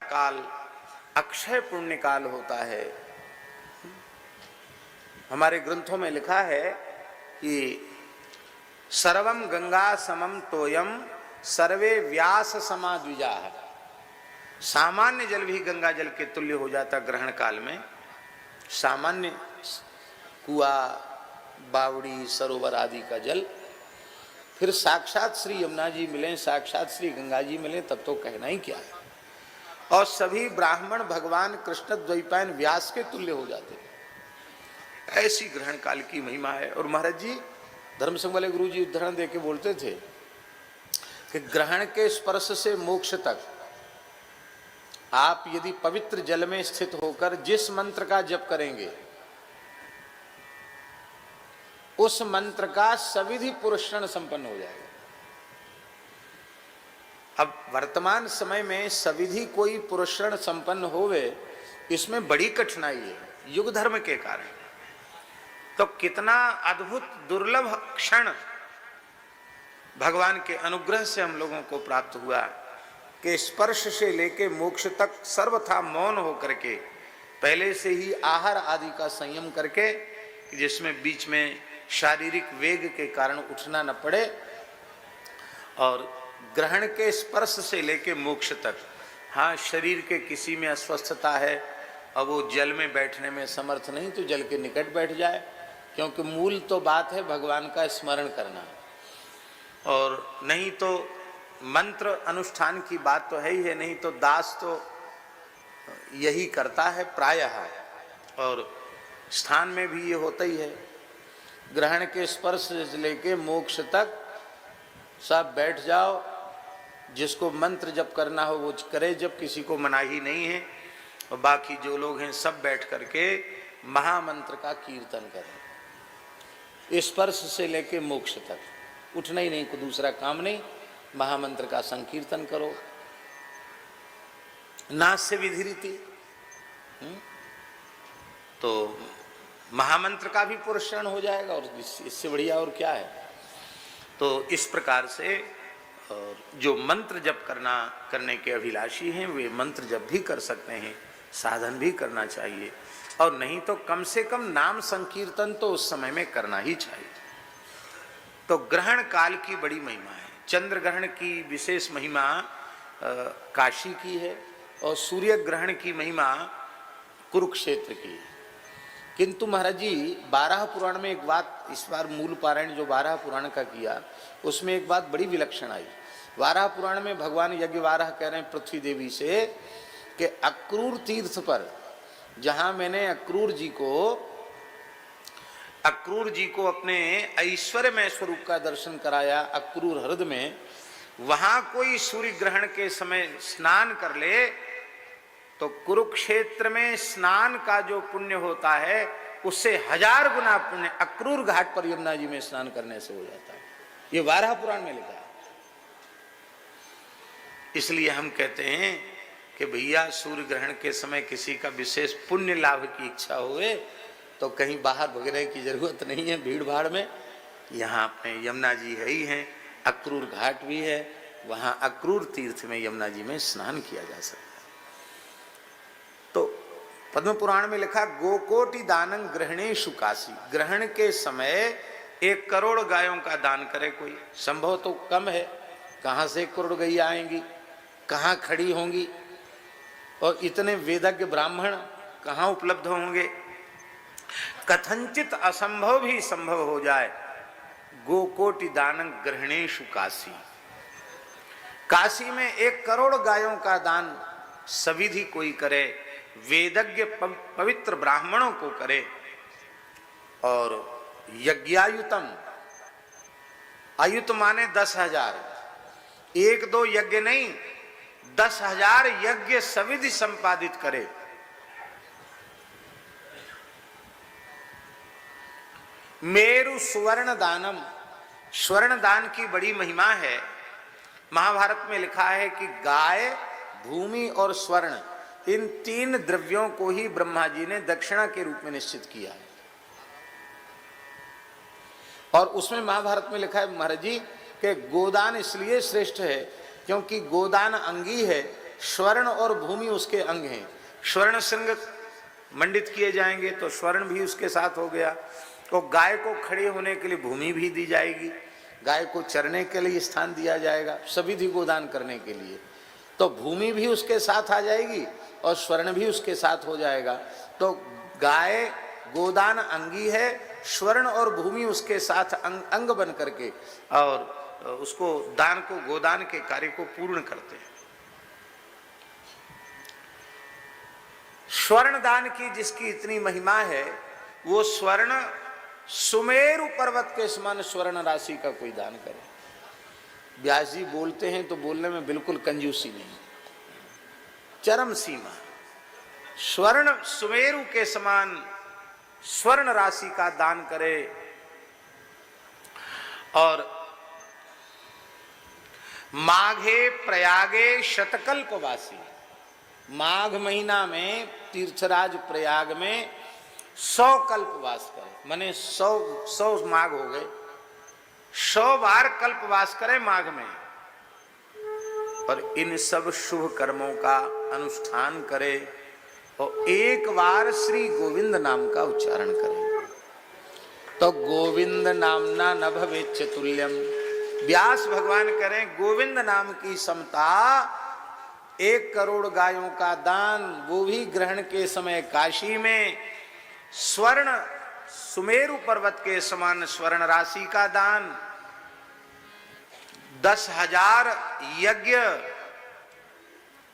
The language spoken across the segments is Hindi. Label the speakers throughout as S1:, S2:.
S1: काल अक्षय पुण्य काल होता है। हमारे ग्रंथों में लिखा है कि सर्वम गंगा समम तोयम सर्वे व्यास समा द्विजा। सामान्य जल भी गंगा जल के तुल्य हो जाता ग्रहण काल में। सामान्य कुआ, बावड़ी, सरोवर आदि का जल, फिर साक्षात श्री यमुना जी मिले, साक्षात श्री गंगा जी मिले, तब तो कहना ही क्या है। और सभी ब्राह्मण भगवान कृष्ण द्वैपायन व्यास के तुल्य हो जाते हैं। ऐसी ग्रहण काल की महिमा है। और महाराज जी धर्म संघ वाले गुरु जी उदाहरण देके बोलते थे कि ग्रहण के स्पर्श से मोक्ष तक आप यदि पवित्र जल में स्थित होकर जिस मंत्र का जप करेंगे, उस मंत्र का सविधि पुरस्कार संपन्न हो जाएगा। अब वर्तमान समय में सविधि कोई पुरस्कार संपन्न होवे, इसमें बड़ी कठिनाई है युग धर्म के कारण। तो कितना अद्भुत दुर्लभ क्षण भगवान के अनुग्रह से हम लोगों को प्राप्त हुआ कि स्पर्श से लेके मोक्ष तक सर्वथा मौन होकर के, पहले से ही आहार आदि का संयम करके, जिसमें बीच में शारीरिक वेग के कारण उठना न पड़े, और ग्रहण के स्पर्श से लेके मोक्ष तक। हाँ, शरीर के किसी में अस्वस्थता है और वो जल में बैठने में समर्थ नहीं, तो जल के निकट बैठ जाए, क्योंकि मूल तो बात है भगवान का स्मरण करना। और नहीं तो मंत्र अनुष्ठान की बात तो है ही है, नहीं तो दास तो यही करता है प्रायः। और स्थान में भी ये होता ही है, ग्रहण के स्पर्श से लेके मोक्ष तक सब बैठ जाओ, जिसको मंत्र जप करना हो वो करे, जब किसी को मनाही नहीं है। और बाकी जो लोग हैं सब बैठ करके महामंत्र का कीर्तन करें, स्पर्श से लेके मोक्ष तक। उठना ही नहीं, कोई दूसरा काम नहीं, महामंत्र का संकीर्तन करो, नास्य विधिरिति। तो महामंत्र का भी पुरस्कार हो जाएगा, और इससे बढ़िया और क्या है। तो इस प्रकार से जो मंत्र जप करने के अभिलाषी हैं, वे मंत्र जप भी कर सकते हैं, साधन भी करना चाहिए। और नहीं तो कम से कम नाम संकीर्तन तो उस समय में करना ही चाहिए। तो ग्रहण काल की बड़ी महिमा है। चंद्र ग्रहण की विशेष महिमा काशी की है, और सूर्य ग्रहण की महिमा कुरुक्षेत्र की है। किंतु महाराज जी 12 पुराण में एक बात, इस बार मूल पारायण जो 12 पुराण का किया, उसमें एक बात बड़ी विलक्षण आई। 12 पुराण में भगवान यज्ञवारह कह रहे हैं पृथ्वी देवी से कि अक्रूर तीर्थ पर, जहां मैंने अक्रूर जी को अपने ऐश्वर्यमय स्वरूप का दर्शन कराया, अक्रूर हृदय में, वहां कोई सूर्य ग्रहण के समय स्नान कर ले तो कुरुक्षेत्र में स्नान का जो पुण्य होता है उससे 1000 गुना पुण्य अक्रूर घाट पर यमुना जी में स्नान करने से हो जाता है। ये 12 पुराण में लिखा है। इसलिए हम कहते हैं कि भैया सूर्य ग्रहण के समय किसी का विशेष पुण्य लाभ की इच्छा हुए तो कहीं बाहर भगने की जरूरत नहीं है भीड़ भाड़ में। यहाँ अपने यमुना जी है ही हैं, अक्रूर घाट भी है, वहाँ अक्रूर तीर्थ में यमुना जी में स्नान किया जा सकता है। तो पद्म पुराण में लिखा गोकोटि दानं ग्रहणेषु काशी, ग्रहण के समय 1 करोड़ गायों का दान करे कोई। संभव तो कम है, कहाँ से 1 करोड़ गैया आएंगी, कहाँ खड़ी होंगी, और इतने वेदज्ञ ब्राह्मण कहाँ उपलब्ध होंगे। कथंचित असंभव भी संभव हो जाए। गोकोटि दानं ग्रहणेषु काशी, काशी में 1 करोड़ गायों का दान सविधि कोई करे, वेदज्ञ पवित्र ब्राह्मणों को करे। और यज्ञायुतम, आयुत माने 10,000, 1-2 यज्ञ नहीं, 10,000 यज्ञ सविधि संपादित करे। मेरु सुवर्ण दानम, स्वर्ण दान की बड़ी महिमा है। महाभारत में लिखा है कि गाय, भूमि और स्वर्ण, इन 3 द्रव्यों को ही ब्रह्मा जी ने दक्षिणा के रूप में निश्चित किया है। और उसमें महाभारत में लिखा है महाराज जी कि गोदान इसलिए श्रेष्ठ है क्योंकि गोदान अंगी है स्वर्ण और भूमि उसके अंग हैं। स्वर्ण श्रृंग मंडित किए जाएंगे तो स्वर्ण भी उसके साथ हो गया। तो गाय को खड़े होने के लिए भूमि भी दी जाएगी, गाय को चरने के लिए स्थान दिया जाएगा, सविधि गोदान करने के लिए, तो भूमि भी उसके साथ आ जाएगी और स्वर्ण भी उसके साथ हो जाएगा। तो गाय गोदान अंगी है, स्वर्ण और भूमि उसके साथ अंग बन करके और उसको दान को, गोदान के कार्य को पूर्ण करते हैं। स्वर्ण दान की जिसकी इतनी महिमा है, वो स्वर्ण सुमेरु पर्वत के समान स्वर्ण राशि का कोई दान करे। व्यास जी बोलते हैं तो बोलने में बिल्कुल कंजूसी नहीं, चरम सीमा। स्वर्ण सुमेरु के समान स्वर्ण राशि का दान करे। और माघे प्रयागे शतकल्पवासी, माघ महीना में तीर्थराज प्रयाग में 100 कल्पवास करे, माने 100 माघ हो गए, 100 बार कल्पवास करे माघ में, और इन सब शुभ कर्मों का अनुष्ठान करे और एक बार श्री गोविंद नाम का उच्चारण करे। तो गोविंद नामना न भवेच्च तुल्यम, व्यास भगवान करें गोविंद नाम की समता 1 करोड़ गायों का दान, वो भी ग्रहण के समय काशी में, स्वर्ण सुमेरु पर्वत के समान स्वर्ण राशि का दान, 10,000 यज्ञ,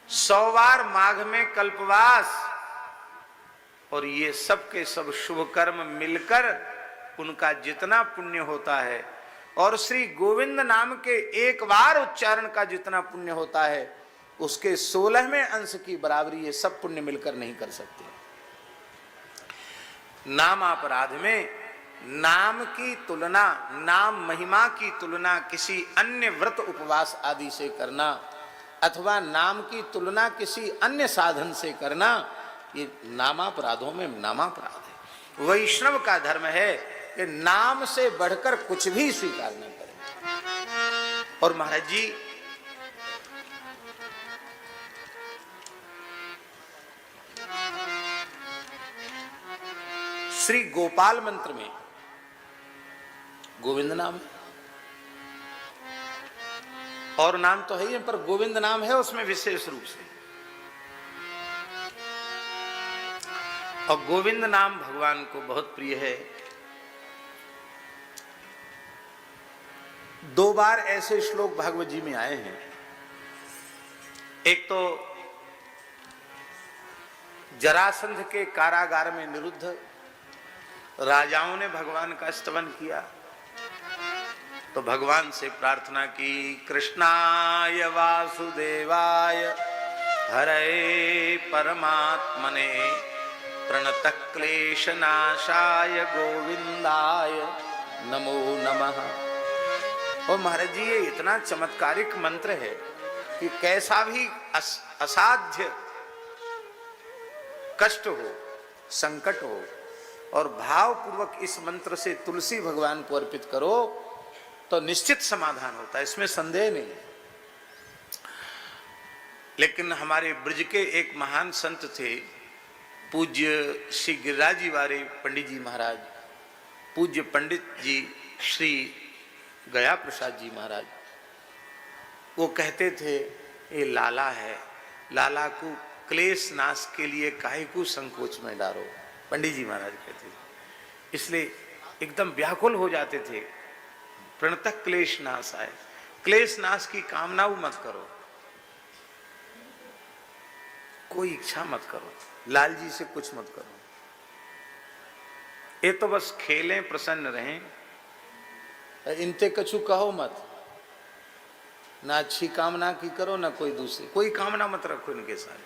S1: 100 बार माघ में कल्पवास, और ये सब के सब शुभ कर्म मिलकर उनका जितना पुण्य होता है, और श्री गोविंद नाम के एक बार उच्चारण का जितना पुण्य होता है, उसके 16वें अंश की बराबरी ये सब पुण्य मिलकर नहीं कर सकते। नाम अपराध में नाम की तुलना, नाम महिमा की तुलना किसी अन्य व्रत उपवास आदि से करना, अथवा नाम की तुलना किसी अन्य साधन से करना, ये नामापराधों में नामापराध है। वैष्णव का धर्म है कि नाम से बढ़कर कुछ भी स्वीकार न करें। और महाराज जी श्री गोपाल मंत्र में गोविंद नाम है, और नाम तो है ही, पर गोविंद नाम है उसमें विशेष रूप से। और गोविंद नाम भगवान को बहुत प्रिय है। 2 बार ऐसे श्लोक भागवत जी में आए हैं। एक तो जरासंध के कारागार में निरुद्ध राजाओं ने भगवान का स्तवन किया, तो भगवान से प्रार्थना की, कृष्णाय वासुदेवाय हरे परमात्मने प्रणतः क्लेशनाशाय गोविंदाय नमो नमः। और महाराज जी ये इतना चमत्कारिक मंत्र है कि कैसा भी असाध्य कष्ट हो, संकट हो, और भावपूर्वक इस मंत्र से तुलसी भगवान को अर्पित करो तो निश्चित समाधान होता है, इसमें संदेह नहीं। लेकिन हमारे ब्रज के एक महान संत थे, पूज्य श्री गिरिराज जी वाले पंडित जी महाराज, पूज्य पंडित जी श्री गया प्रसाद जी महाराज, वो कहते थे ये लाला है, लाला को क्लेश नाश के लिए काहे को संकोच में डालो। पंडित जी महाराज कहते थे, इसलिए एकदम व्याकुल हो जाते थे, प्रणतः क्लेश नाश आए, क्लेश नाश की कामना मत करो, कोई इच्छा मत करो, लाल जी से कुछ मत करो, ये तो बस खेलें, प्रसन्न रहें, इनते कछु कहो मत, ना अच्छी कामना की करो ना कोई दूसरी, कोई कामना मत रखो इनके साथ।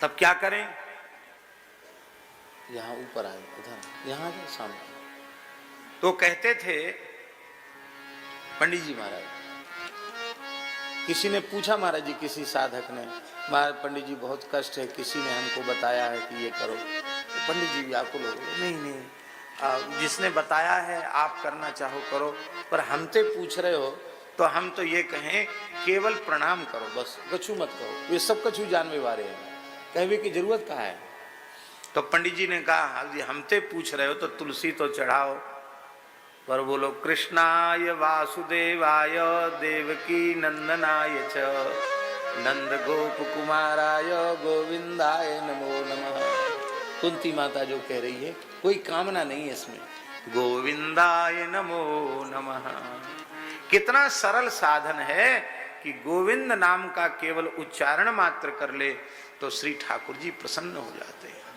S1: तब क्या करें, यहां ऊपर आए, उधर यहां सामने। तो कहते थे पंडित जी महाराज, किसी ने पूछा महाराज जी, किसी साधक ने, महाराज पंडित जी बहुत कष्ट है, किसी ने हमको बताया है कि ये करो। तो पंडित जी व्याकुल हो गए, नहीं नहीं, जिसने बताया है आप करना चाहो करो, पर हमसे पूछ रहे हो तो हम तो ये कहें केवल प्रणाम करो बस, कछु मत करो, ये सब कछु जानवे वाले हैं, कहवे की जरूरत कहाँ है। तो पंडित जी ने कहा हाँ जी हमते पूछ रहे हो तो तुलसी तो चढ़ाओ, पर बोलो कृष्णाय वासुदेवाय देवकी नंदनाय च नंद गोप कुमाराय गोविंदाय नमो नमः। कुंती माता जो कह रही है कोई कामना नहीं है इसमें, गोविंदाय नमो नमः। कितना सरल साधन है कि गोविंद नाम का केवल उच्चारण मात्र कर ले तो श्री ठाकुर जी प्रसन्न हो जाते हैं।